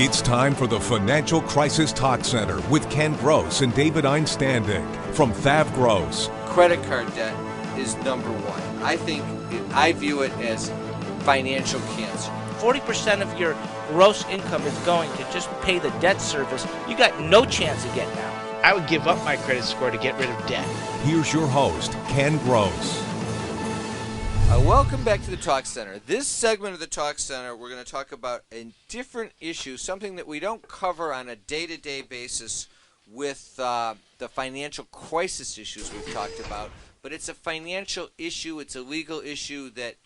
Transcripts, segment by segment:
It's time for the Financial Crisis Talk Center with Ken Gross and David Einstandig from Thav Gross. Credit card debt is number one. I view it as financial cancer. 40% of your gross income is going to just pay the debt service. You got no chance of getting out. I would give up my credit score to get rid of debt. Here's your host, Ken Gross. Welcome back to the Talk Center. This segment of the Talk Center, we're going to talk about a different issue, something that we don't cover on a day-to-day basis with the financial crisis issues we've talked about. But it's a financial issue, it's a legal issue that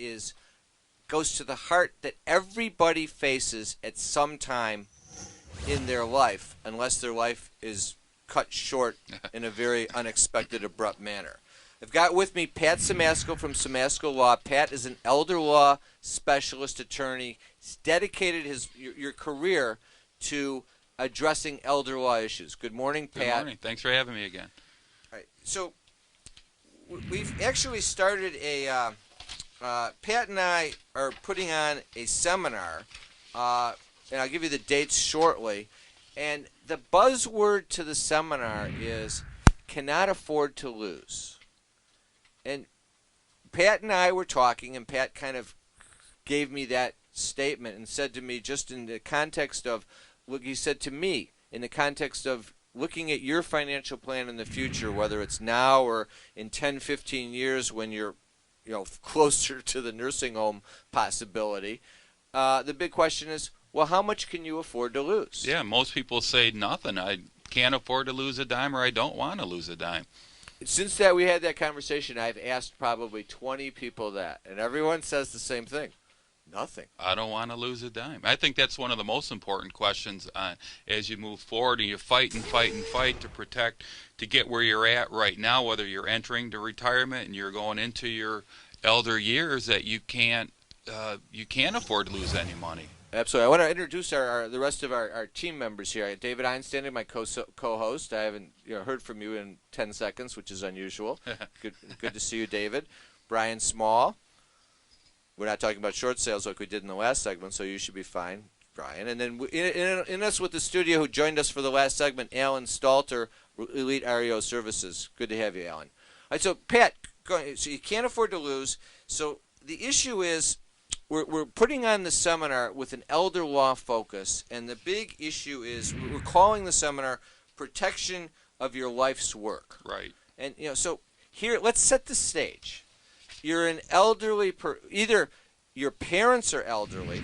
goes to the heart that everybody faces at some time in their life, unless their life is cut short in a very unexpected, abrupt manner. I've got with me Pat Simasko from Simasko Law. Pat is an elder law specialist attorney. He's dedicated your career to addressing elder law issues. Good morning, Pat. Good morning. Thanks for having me again. All right. So we've actually started Pat and I are putting on a seminar, and I'll give you the dates shortly. And the buzzword to the seminar is cannot afford to lose. And Pat and I were talking, and Pat kind of gave me that statement and said to me, just in the context of, look, he said to me, in the context of looking at your financial plan in the future, whether it's now or in 10, 15 years when you're closer to the nursing home possibility, the big question is, well, how much can you afford to lose? Yeah, most people say nothing. I can't afford to lose a dime, or I don't want to lose a dime. Since that we had that conversation, I've asked probably 20 people that, and everyone says the same thing. Nothing. I don't want to lose a dime. I think that's one of the most important questions as you move forward, and you fight and fight and fight to protect, to get where you're at right now, whether you're entering to retirement and you're going into your elder years, that you can't afford to lose any money. Absolutely. I want to introduce the rest of our team members here. David Einstein, my co-host. I haven't heard from you in 10 seconds, which is unusual. Good to see you, David. Brian Small. We're not talking about short sales like we did in the last segment, so you should be fine, Brian. And then in us with the studio, who joined us for the last segment, Alan Stalter, Elite REO Services. Good to have you, Alan. All right, so Pat, so you can't afford to lose. So the issue is, we're putting on the seminar with an elder law focus, and the big issue is we're calling the seminar "Protection of Your Life's Work." Right. And so here, let's set the stage. You're an elderly either your parents are elderly,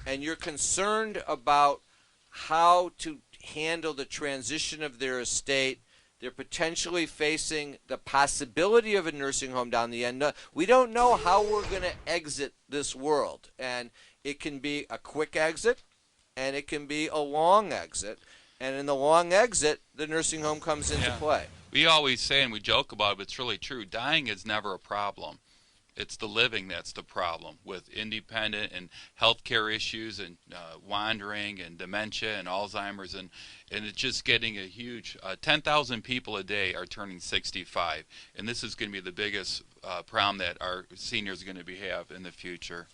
and you're concerned about how to handle the transition of their estate. They're potentially facing the possibility of a nursing home down the end. We don't know how we're going to exit this world. And it can be a quick exit, and it can be a long exit. And in the long exit, the nursing home comes into play. We always say, and we joke about it, but it's really true, dying is never a problem. It's the living that's the problem, with independent and healthcare issues and wandering and dementia and Alzheimer's, and it's just getting a huge 10,000 people a day are turning 65, and this is going to be the biggest problem that our seniors are going to have in the future.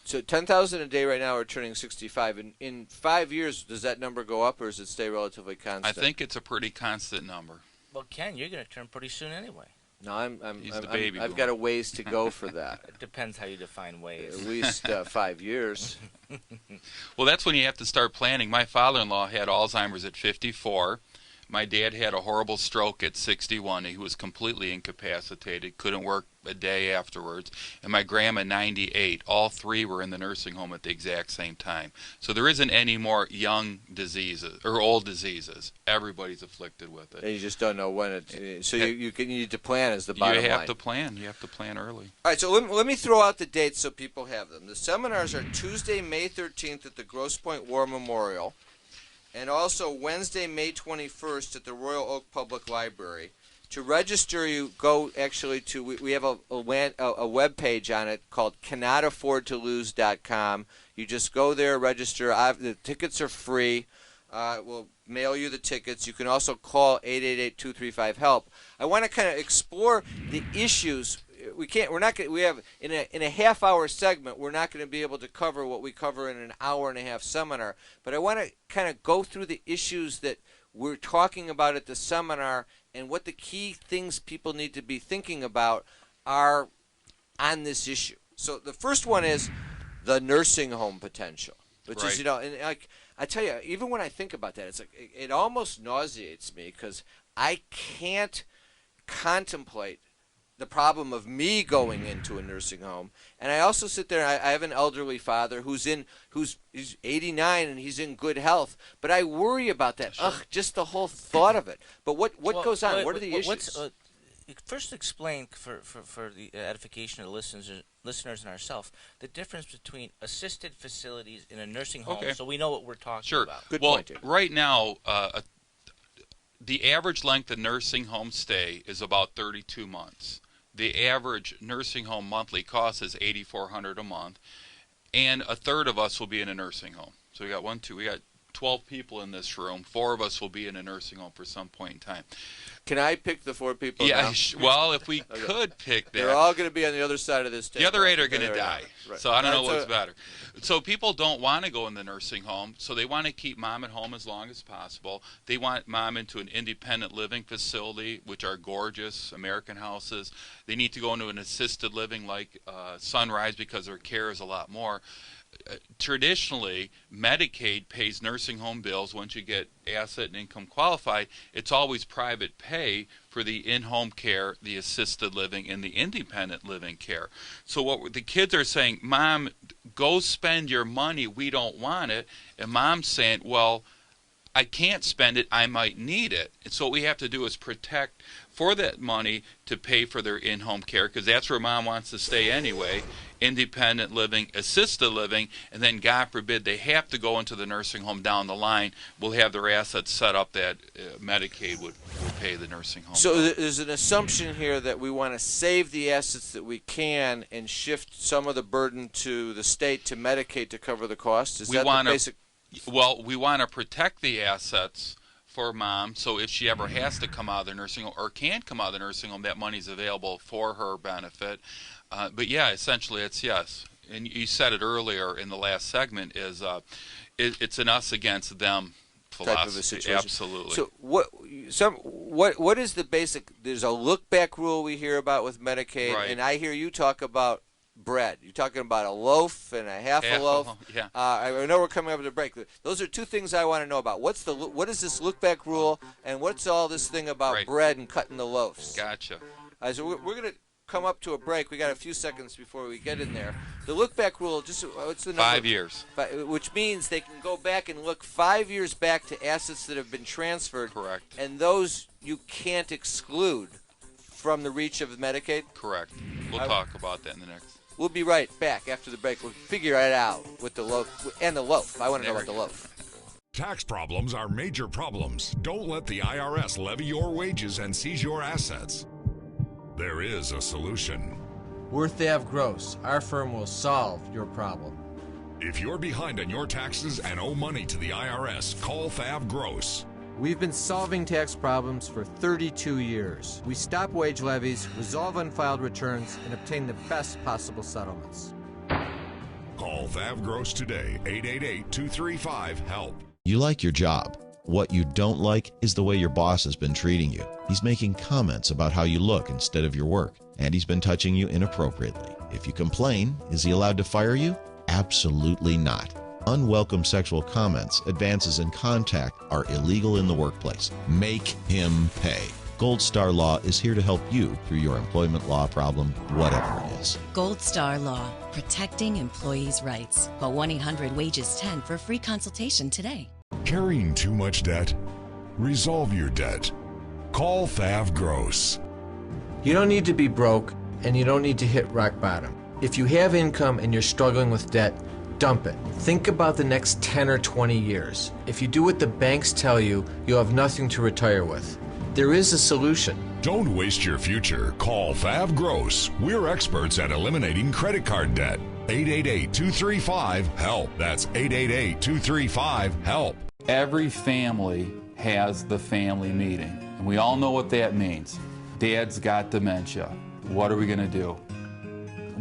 So 10,000 a day right now are turning 65. In 5 years, does that number go up, or does it stay relatively constant? I think it's a pretty constant number. Well, Ken, you're going to turn pretty soon anyway. No, I've got a ways to go for that. It depends how you define ways. At least 5 years. Well, that's when you have to start planning. My father-in-law had Alzheimer's at 54. My dad had a horrible stroke at 61. He was completely incapacitated, couldn't work a day afterwards. And my grandma, 98. All three were in the nursing home at the exact same time. So there isn't any more young diseases or old diseases. Everybody's afflicted with it. And you just don't know when it. So you need to plan as the bottom line. You have to plan. You have to plan early. All right, so let me throw out the dates so people have them. The seminars are Tuesday, May 13th at the Grosse Pointe War Memorial, and also Wednesday, May 21st at the Royal Oak Public Library. To register, you go actually to, we have a web page on it called cannotaffordtolose.com. You just go there, register. The tickets are free. We'll mail you the tickets. You can also call 888-235-HELP. I want to kind of explore the issues we can't. We're not. We have in a half-hour segment. We're not going to be able to cover what we cover in an hour and a half seminar. But I want to kind of go through the issues that we're talking about at the seminar and what the key things people need to be thinking about are on this issue. So the first one is the nursing home potential, which is, and like I tell you, even when I think about that, it's like it almost nauseates me because I can't contemplate the problem of me going into a nursing home. And I also sit there, I have an elderly father who's 89 and he's in good health, but I worry about that. Sure. Just the whole thought of it. But what goes on? What are the issues? First, explain for the edification of the listeners and ourselves the difference between assisted facilities in a nursing home, so we know what we're talking about. Good point. Right now, the average length of nursing home stay is about 32 months. The average nursing home monthly cost is $8,400 a month, and a third of us will be in a nursing home. So we got 12 people in this room. 4 of us will be in a nursing home for some point in time. Can I pick the 4 people? Yeah, now? Well, if we could pick that. They're all going to be on the other side of this table. The other 8 are going to die. Right. So I don't know what's better. So people don't want to go in the nursing home, so they want to keep mom at home as long as possible. They want mom into an independent living facility, which are gorgeous American houses. They need to go into an assisted living like Sunrise because their care is a lot more. Traditionally, Medicaid pays nursing home bills once you get asset and income qualified. It's always private pay for the in-home care, the assisted living, and the independent living care. So what the kids are saying, Mom, go spend your money. We don't want it. And Mom's saying, well, I can't spend it. I might need it. And so what we have to do is protect for that money to pay for their in-home care, because that's where Mom wants to stay anyway. Independent living, assisted living, and then God forbid they have to go into the nursing home down the line, we'll have their assets set up that Medicaid would pay the nursing home. So there's an assumption here that we want to save the assets that we can and shift some of the burden to the state, to Medicaid, to cover the cost? Is that the basic? Well, we want to protect the assets for Mom, so if she ever has to come out of the nursing home or can come out of the nursing home, that money's available for her benefit. But yeah, essentially it's yes. And you said it earlier in the last segment, is it's an us against them philosophy. Type of a situation. Absolutely. So what is the basic? There's a look back rule we hear about with Medicaid, right. And I hear you talk about bread. You're talking about a loaf and a half a loaf. Yeah. I know we're coming up to the break. Those are 2 things I want to know about. What is this look back rule, and what's all this thing about bread and cutting the loaves? Gotcha. So we're going to come up to a break. We got a few seconds before we get in there. The look back rule, just what's the number? 5 years. Which means they can go back and look 5 years back to assets that have been transferred. Correct. And those you can't exclude from the reach of Medicaid? Correct. We'll talk about that in the next. We'll be right back after the break. We'll figure it out with the loaf and the loaf. I want to know about the loaf. Tax problems are major problems. Don't let the IRS levy your wages and seize your assets. There is a solution. We're Thav Gross. Our firm will solve your problem. If you're behind on your taxes and owe money to the IRS, call Thav Gross. We've been solving tax problems for 32 years. We stop wage levies, resolve unfiled returns, and obtain the best possible settlements. Call Thav Gross today, 888-235-HELP. You like your job. What you don't like is the way your boss has been treating you. He's making comments about how you look instead of your work, and he's been touching you inappropriately. If you complain, is he allowed to fire you? Absolutely not. Unwelcome sexual comments, advances, and contact are illegal in the workplace. Make him pay. Gold Star Law is here to help you through your employment law problem, whatever it is. Gold Star Law, protecting employees' rights. Call 1-800-WAGES-10 for a free consultation today. Carrying too much debt? Resolve your debt. Call Thav Gross. You don't need to be broke, and you don't need to hit rock bottom. If you have income and you're struggling with debt, dump it. Think about the next 10 or 20 years. If you do what the banks tell you, you'll have nothing to retire with. There is a solution. Don't waste your future. Call Thav Gross. We're experts at eliminating credit card debt. 888-235-HELP. That's 888-235-HELP. Every family has the family meeting, and we all know what that means. Dad's got dementia. what are we going to do?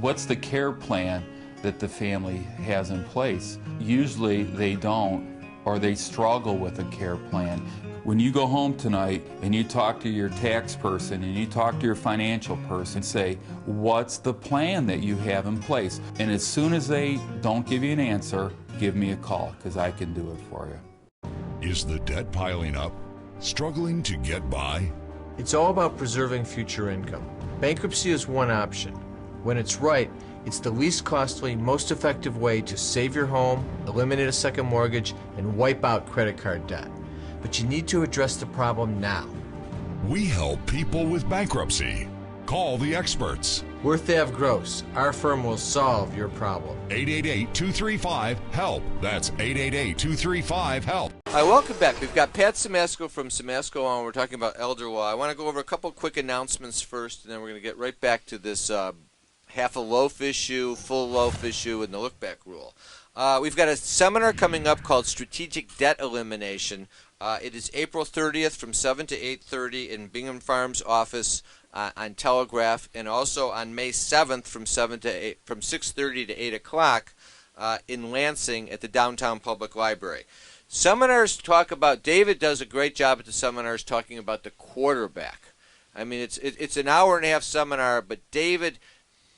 What's the care plan that the family has in place? Usually they don't, or they struggle with a care plan. When you go home tonight and you talk to your tax person and you talk to your financial person, say, what's the plan that you have in place? And as soon as they don't give you an answer, give me a call, because I can do it for you. Is the debt piling up? Struggling to get by? It's all about preserving future income. Bankruptcy is one option. When it's right, it's the least costly, most effective way to save your home, eliminate a second mortgage, and wipe out credit card debt. But you need to address the problem now. We help people with bankruptcy. Call the experts. We're Thav Gross. Our firm will solve your problem. 888-235-HELP. That's 888-235-HELP. Hi, welcome back. We've got Pat Simasko from Simasko Law, and we're talking about elder law. I want to go over a couple quick announcements first, and then we're going to get right back to this half a loaf issue, full loaf issue, and the look-back rule. We've got a seminar coming up called Strategic Debt Elimination. It is April 30th from 7 to 8:30 in Bingham Farms office on Telegraph, and also on May 7th from 6:30 to 8 o'clock in Lansing at the Downtown Public Library. Seminars talk about, David does a great job at the seminars talking about the quarterback. I mean, it's an hour and a half seminar, but David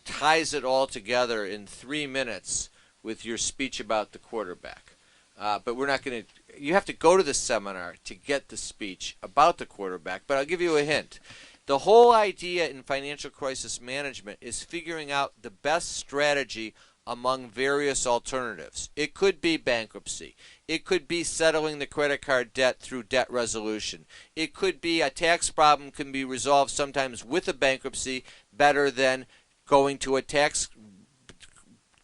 ties it all together in 3 minutes with your speech about the quarterback. But we're not going to, you have to go to the seminar to get the speech about the quarterback, but I'll give you a hint. The whole idea in financial crisis management is figuring out the best strategy among various alternatives. It could be bankruptcy. It could be settling the credit card debt through debt resolution. It could be a tax problem can be resolved sometimes with a bankruptcy better than going to a tax,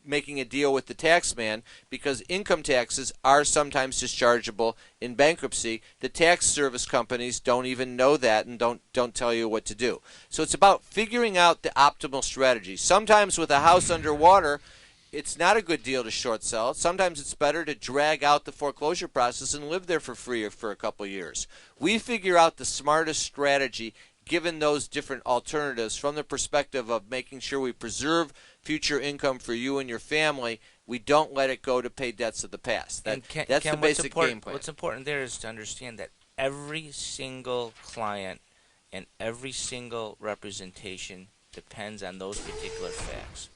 making a deal with the tax man, because income taxes are sometimes dischargeable in bankruptcy. The tax service companies don't even know that and don't tell you what to do. So it's about figuring out the optimal strategy. Sometimes with a house underwater, it's not a good deal to short sell. Sometimes it's better to drag out the foreclosure process and live there for free or for a couple of years. We figure out the smartest strategy given those different alternatives from the perspective of making sure we preserve future income for you and your family. We don't let it go to pay debts of the past. That's the basic game plan. What's important there is to understand that every single client and every single representation depends on those particular facts.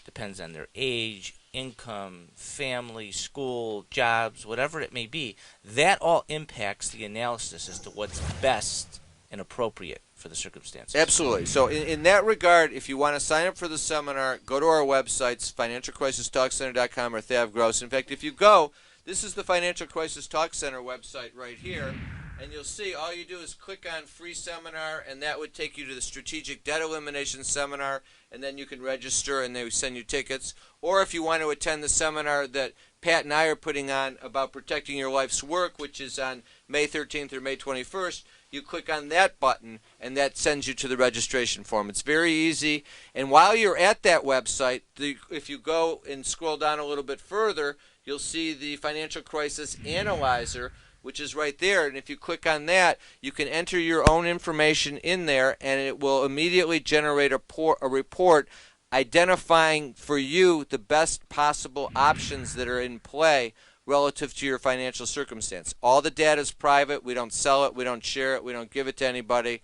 Depends on their age, income, family, school, jobs, whatever it may be. That all impacts the analysis as to what's best and appropriate for the circumstances. Absolutely. So in that regard, if you want to sign up for the seminar, go to our websites, financialcrisistalkcenter.com or Thav Gross. In fact, if you go, this is the Financial Crisis Talk Center website right here, and you'll see all you do is click on free seminar, and that would take you to the Strategic Debt Elimination Seminar, and then you can register and they would send you tickets. Or if you want to attend the seminar that Pat and I are putting on about protecting your life's work, which is on May 13th or May 21st, you click on that button, and that sends you to the registration form. It's very easy. And while you're at that website, if you go and scroll down a little bit further, you'll see the Financial Crisis Analyzer, which is right there. And if you click on that, you can enter your own information in there, and it will immediately generate a report identifying for you the best possible options that are in play relative to your financial circumstance. All the data is private. We don't sell it. We don't share it. We don't give it to anybody.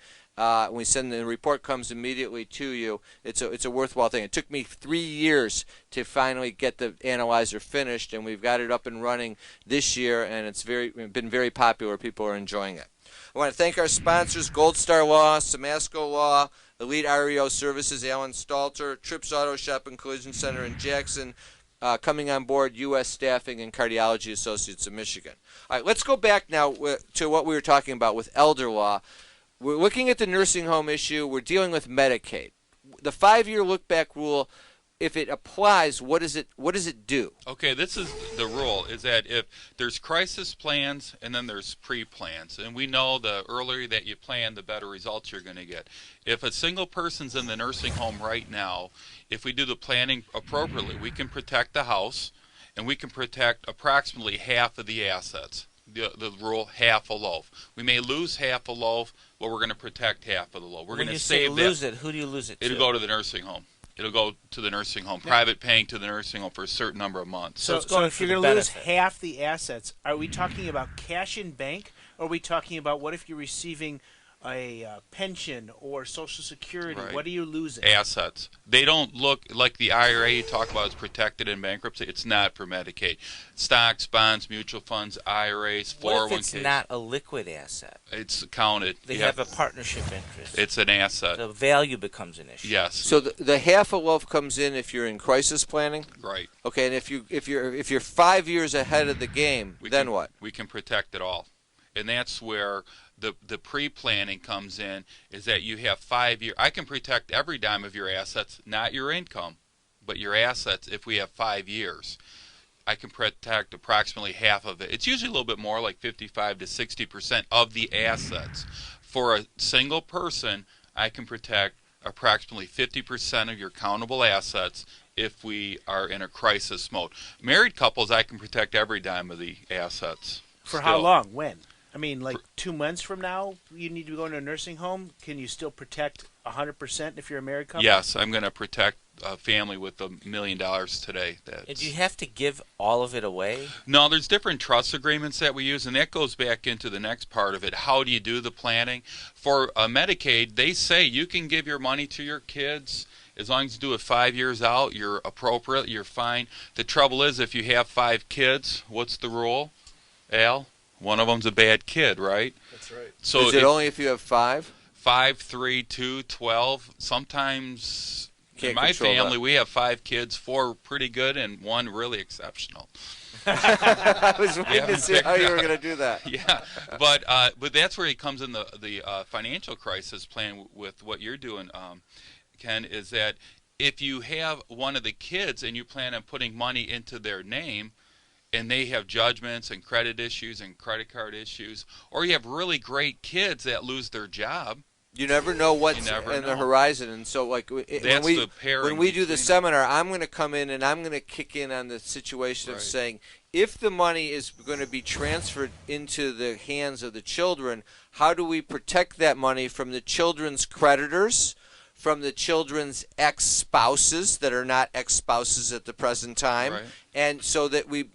We send the report comes immediately to you. It's a worthwhile thing. It took me 3 years to finally get the analyzer finished, and we've got it up and running this year, and it's been very popular. People are enjoying it. I want to thank our sponsors: Gold Star Law, Simasko Law, Elite REO Services, Alan Stalter, Trips Auto Shop and Collision Center in Jackson. Coming on board, U.S. Staffing and Cardiology Associates of Michigan. All right, let's go back now to what we were talking about with elder law. We're looking at the nursing home issue. We're dealing with Medicaid. The 5-year look-back rule, if it applies, what does it do? Okay, this is the rule, is that if there's crisis plans and then there's pre-plans, and we know the earlier that you plan, the better results you're going to get. If a single person's in the nursing home right now, if we do the planning appropriately, we can protect the house and we can protect approximately half of the assets. the rule, half a loaf. We may lose half a loaf, but we're going to protect half of the loaf. We're going to save that. When you say lose it, who do you lose it to? It'll go to the nursing home. It'll go to the nursing home, private paying to the nursing home for a certain number of months. So if you're going to lose half the assets, are we talking about cash in bank, or are we talking about what if you're receiving a pension or Social Security? Right. What are you losing? Assets. They don't look like the IRA you talk about is protected in bankruptcy. It's not for Medicaid. Stocks, bonds, mutual funds, IRAs, 401ks. What if it's not a liquid asset? It's counted. They have a partnership interest. It's an asset. The value becomes an issue. Yes. So the half a loaf comes in if you're in crisis planning. Right. Okay, and if you're 5 years ahead of the game, then what? We can protect it all, and that's where the pre-planning comes in, is that you have 5 years. I can protect every dime of your assets, not your income, but your assets. If we have 5 years, I can protect approximately half of it. It's usually a little bit more, like 55 to 60% of the assets. For a single person, I can protect approximately 50% of your countable assets if we are in a crisis mode. Married couples, I can protect every dime of the assets. For how long? When? I mean, like 2 months from now, you need to go into a nursing home. Can you still protect 100% if you're a married couple? Yes, I'm going to protect a family with $1 million today. And do you have to give all of it away? No, there's different trust agreements that we use, and that goes back into the next part of it. How do you do the planning? For Medicaid, they say you can give your money to your kids. As long as you do it 5 years out, you're appropriate, you're fine. The trouble is, if you have 5 kids, what's the rule, Al? One of them's a bad kid, right? That's right. So is it only if you have 5? 5, 3, 2, 12. Sometimes in my family we have 5 kids, 4 pretty good and 1 really exceptional. I was waiting to see how you were going to do that. Yeah, but that's where it comes in the financial crisis plan with what you're doing, Ken, is that if you have one of the kids and you plan on putting money into their name, and they have judgments and credit issues and credit card issues, or you have really great kids that lose their job. You never know what's in the horizon, and so like when we do the seminar, I'm going to come in and I'm going to kick in on the situation of saying, if the money is going to be transferred into the hands of the children, how do we protect that money from the children's creditors, from the children's ex-spouses that are not ex-spouses at the present time, and so that we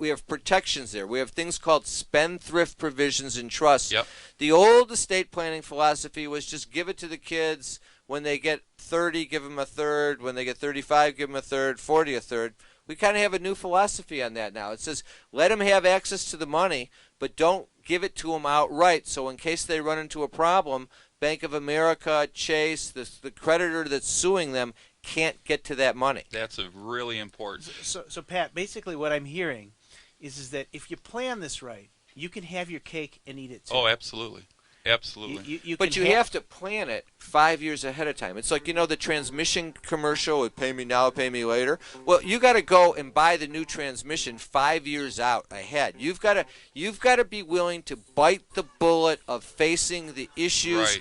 have protections there. We have things called spendthrift provisions in trust. Yep. The old estate planning philosophy was just give it to the kids. When they get 30, give them a third. When they get 35, give them a third. 40, a third. We kind of have a new philosophy on that now. It says let them have access to the money, but don't give it to them outright. So in case they run into a problem, Bank of America, Chase, the creditor that's suing them can't get to that money. That's a really important. So Pat, basically what I'm hearing is that if you plan this right, you can have your cake and eat it too. Oh, absolutely. Absolutely. But you have to plan it 5 years ahead of time. It's like, the transmission commercial with pay me now, pay me later. Well, you got to go and buy the new transmission 5 years out ahead. You've got to be willing to bite the bullet of facing the issues,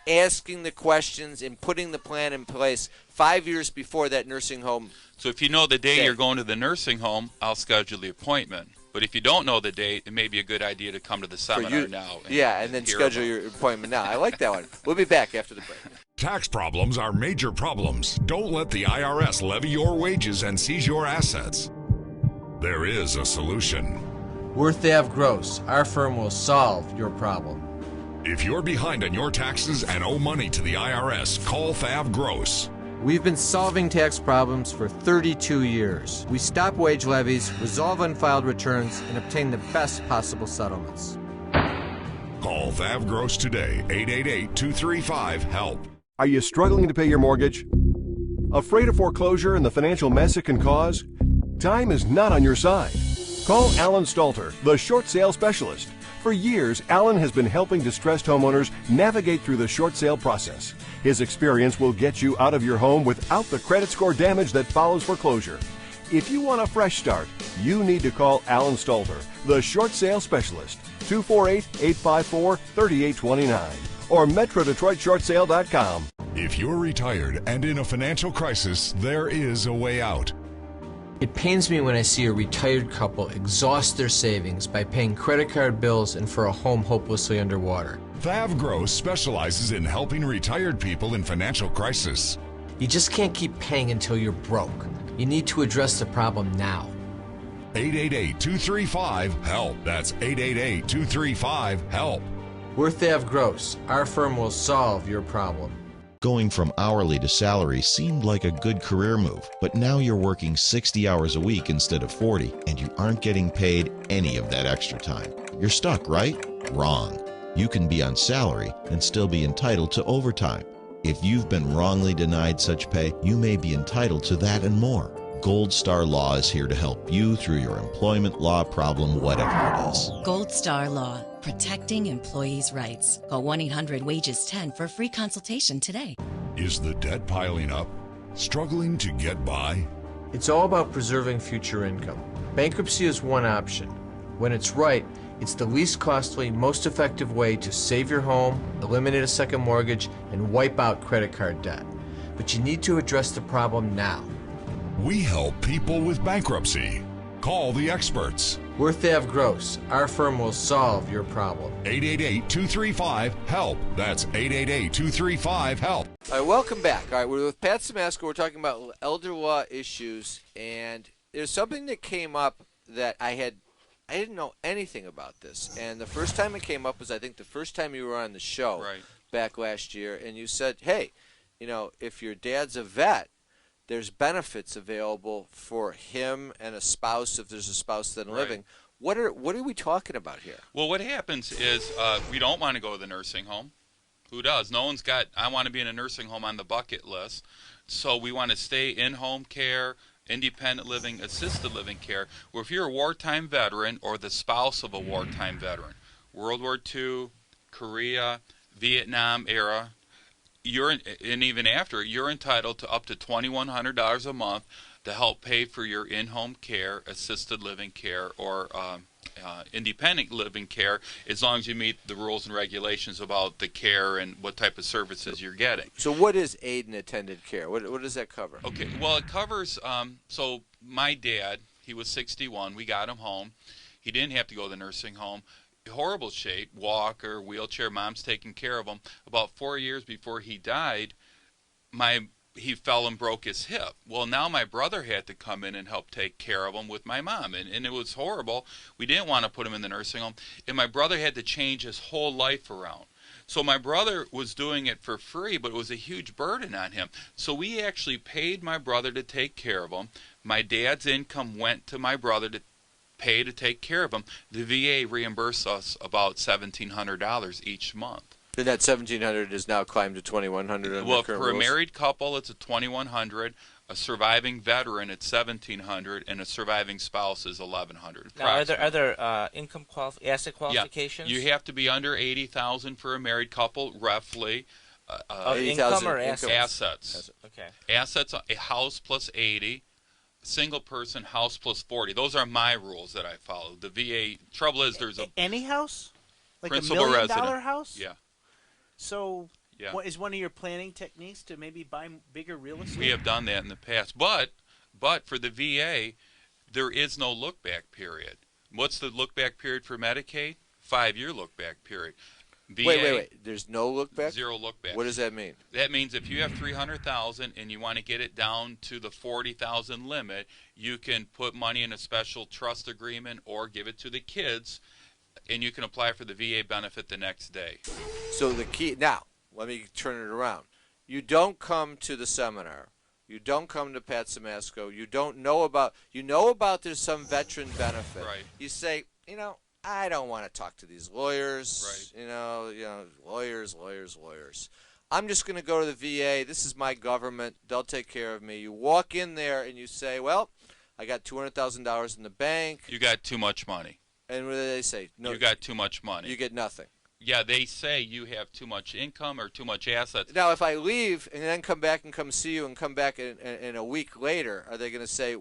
asking the questions, and putting the plan in place 5 years before that nursing home. So if you know the day you're going to the nursing home, I'll schedule the appointment. But if you don't know the date, it may be a good idea to come to the seminar now. And then schedule your appointment now. I like that one. We'll be back after the break. Tax problems are major problems. Don't let the IRS levy your wages and seize your assets. There is a solution. We're Thav Gross. Our firm will solve your problem. If you're behind on your taxes and owe money to the IRS, call Thav Gross. We've been solving tax problems for 32 years. We stop wage levies, resolve unfiled returns, and obtain the best possible settlements. Call Thav Gross today, 888-235-HELP. Are you struggling to pay your mortgage? Afraid of foreclosure and the financial mess it can cause? Time is not on your side. Call Alan Stalter, the short sale specialist. For years, Alan has been helping distressed homeowners navigate through the short sale process. His experience will get you out of your home without the credit score damage that follows foreclosure. If you want a fresh start, you need to call Alan Stalter, the short sale specialist, 248-854-3829 or MetroDetroitShortSale.com. If you're retired and in a financial crisis, there is a way out. It pains me when I see a retired couple exhaust their savings by paying credit card bills and for a home hopelessly underwater. Thav Gross specializes in helping retired people in financial crisis. You just can't keep paying until you're broke. You need to address the problem now. 888-235-HELP. That's 888-235-HELP. We're Thav Gross. Our firm will solve your problem. Going from hourly to salary seemed like a good career move, but now you're working 60 hours a week instead of 40, and you aren't getting paid any of that extra time. You're stuck, right? Wrong. You can be on salary and still be entitled to overtime. If you've been wrongly denied such pay, you may be entitled to that and more. Gold Star Law is here to help you through your employment law problem, whatever it is. Gold Star Law, protecting employees' rights. Call 1-800-WAGES-10 for a free consultation today. Is the debt piling up? Struggling to get by? It's all about preserving future income. Bankruptcy is one option. When it's right, it's the least costly, most effective way to save your home, eliminate a second mortgage, and wipe out credit card debt. But you need to address the problem now. We help people with bankruptcy. Call the experts. We're Thav Gross. Our firm will solve your problem. 888-235-HELP. That's 888-235-HELP. All right, welcome back. All right, we're with Pat Simasko. We're talking about elder law issues, and there's something that came up that I didn't know anything about this. And the first time it came up was, I think, the first time you were on the show back last year, and you said, hey, if your dad's a vet, there's benefits available for him and a spouse if there's a spouse then living. What are we talking about here? Well, what happens is we don't want to go to the nursing home. Who does? No one's got, I want to be in a nursing home on the bucket list. So we want to stay in home care, independent living, assisted living care, where if you're a wartime veteran or the spouse of a wartime veteran, World War II, Korea, Vietnam era, and even after, you're entitled to up to $2,100 a month to help pay for your in-home care, assisted living care, or independent living care, as long as you meet the rules and regulations about the care and what type of services you're getting. So what is aid and attended care? What does that cover? Okay, well, it covers, so my dad, he was 61. We got him home. He didn't have to go to the nursing home. Horrible shape, walker, wheelchair, mom's taking care of him. About 4 years before he died, he fell and broke his hip. Well, now my brother had to come in and help take care of him with my mom, and it was horrible. We didn't want to put him in the nursing home, and my brother had to change his whole life around. So my brother was doing it for free, but it was a huge burden on him. So we actually paid my brother to take care of him. My dad's income went to my brother to pay to take care of him. The VA reimbursed us about $1,700 each month. And that $1,700 has now climbed to $2,100. Well, for a married couple, it's a $2,100. A surviving veteran, it's $1,700, and a surviving spouse is $1,100. Now, are there income asset qualifications? Yeah. You have to be under $80,000 for a married couple, roughly. Income or assets? Assets. Okay. Assets, a house plus 80. Single person, house plus 40. Those are my rules that I follow. The VA, trouble is there's any house? Like principal $1 million resident house? Yeah. So what is one of your planning techniques to maybe buy bigger real estate? We have done that in the past. But for the VA, there is no look-back period. What's the look-back period for Medicaid? 5-year look-back period. VA, wait. There's no look back? Zero look back. What does that mean? That means if you have $300,000 and you want to get it down to the $40,000 limit, you can put money in a special trust agreement or give it to the kids, and you can apply for the VA benefit the next day. So the key, now, let me turn it around. You don't come to the seminar. You don't come to Pat Simasko. You know about there's some veteran benefit. Right. You say, I don't want to talk to these lawyers. Right. Lawyers. I'm just going to go to the VA. This is my government. They'll take care of me. You walk in there and you say, well, I got $200,000 in the bank. You got too much money. And what do they say? No, you got too much money. You get nothing. Yeah, they say you have too much income or too much assets. Now, if I leave and then come back and come see you and come back in a week later, are they going to say,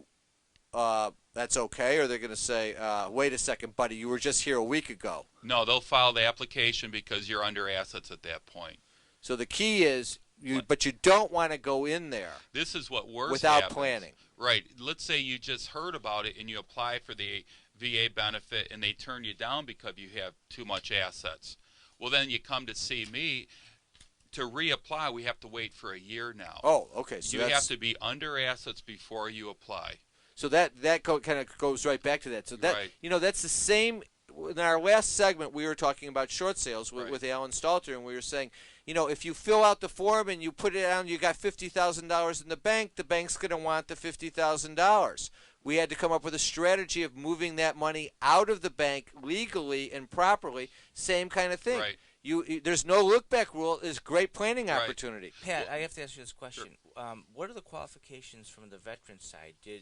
that's okay, or they're going to say, wait a second, buddy, you were just here a week ago? No, they'll file the application because you're under assets at that point. So the key is but you don't want to go in there. This is what worse without happens. planning. Right. Let's say you just heard about it and you apply for the VA benefit and they turn you down because you have too much assets. Well, then you come to see me. To reapply, we have to wait for a year now. Oh, okay. So you have to be under assets before you apply. So that kind of goes right back to that. So that that's the same. In our last segment, we were talking about short sales with Alan Stalter, and we were saying, if you fill out the form and you put it down, you got $50,000 in the bank's going to want the $50,000. We had to come up with a strategy of moving that money out of the bank legally and properly. Same kind of thing. Right. There's no look-back rule. There's great planning opportunity. Pat, I have to ask you this question. Sure. What are the qualifications from the veteran side? Did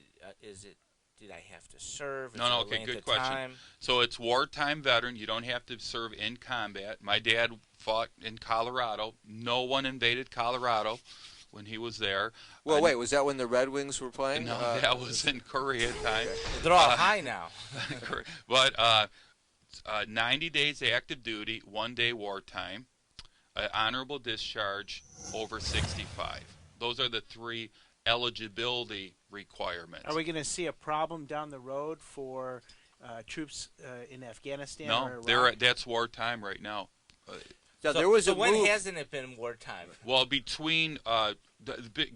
I have to serve? No, okay, good question. Time? So it's wartime veteran. You don't have to serve in combat. My dad fought in Colorado. No one invaded Colorado when he was there. Well, wait, was that when the Red Wings were playing? No, that was in Korea time. They're all high now. But 90 days active duty, 1 day wartime, honorable discharge, over 65. Those are the 3 eligibility requirements. Are we going to see a problem down the road for troops in Afghanistan or Iraq? No, that's wartime right now. When hasn't it been wartime? Well, between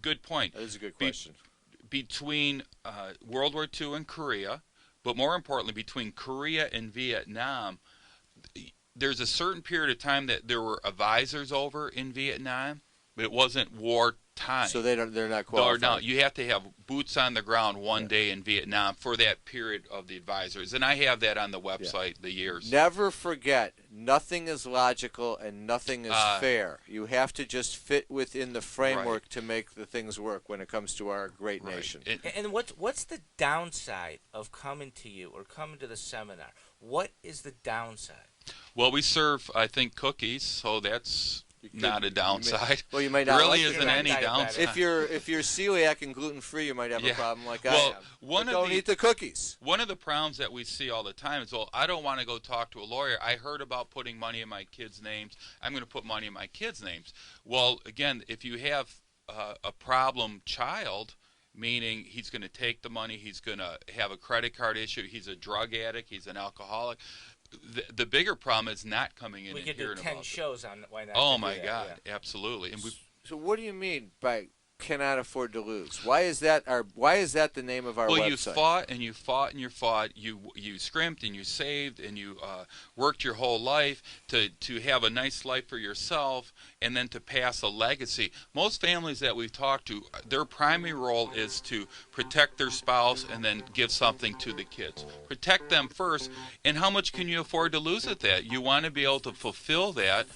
good point. That is a good question. Between World War II and Korea, but more importantly, between Korea and Vietnam, there's a certain period of time that there were advisors over in Vietnam, but it wasn't wartime. So they're not qualified. No, you have to have boots on the ground 1 day in Vietnam for that period of the advisors. And I have that on the website, the years. Never forget, nothing is logical and nothing is fair. You have to just fit within the framework to make the things work when it comes to our great nation. And what's the downside of coming to you or coming to the seminar? What is the downside? Well, we serve, I think, cookies, so that's not a downside. You might not. There really like isn't any downside. If you're celiac and gluten free, you might have a problem like I have. Don't eat the cookies. One of the problems that we see all the time is, I don't want to go talk to a lawyer. I heard about putting money in my kids' names. I'm going to put money in my kids' names. Well, again, if you have a problem child, meaning he's going to take the money, he's going to have a credit card issue, he's a drug addict, he's an alcoholic. The bigger problem is not coming in we and could hearing do 10 about shows on why not. Oh my God, absolutely. And so what do you mean by cannot afford to lose? Why is that the name of our website? Well, you fought and you fought and you fought. You scrimped and you saved and you worked your whole life to have a nice life for yourself and then to pass a legacy. Most families that we've talked to, their primary role is to protect their spouse and then give something to the kids. Protect them first, and how much can you afford to lose at that? You want to be able to fulfill that,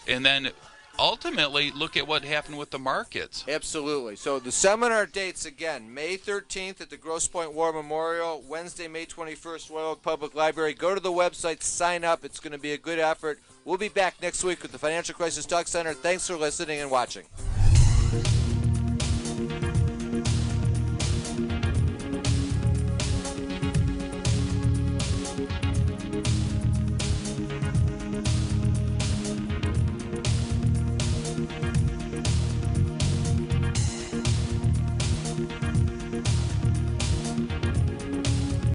and then ultimately look at what happened with the markets. Absolutely. So the seminar dates again, May 13th at the Grosse Pointe War Memorial, Wednesday, May 21st, Royal Oak Public Library. Go to the website, sign up. It's going to be a good effort. We'll be back next week with the Financial Crisis Talk Center. Thanks for listening and watching.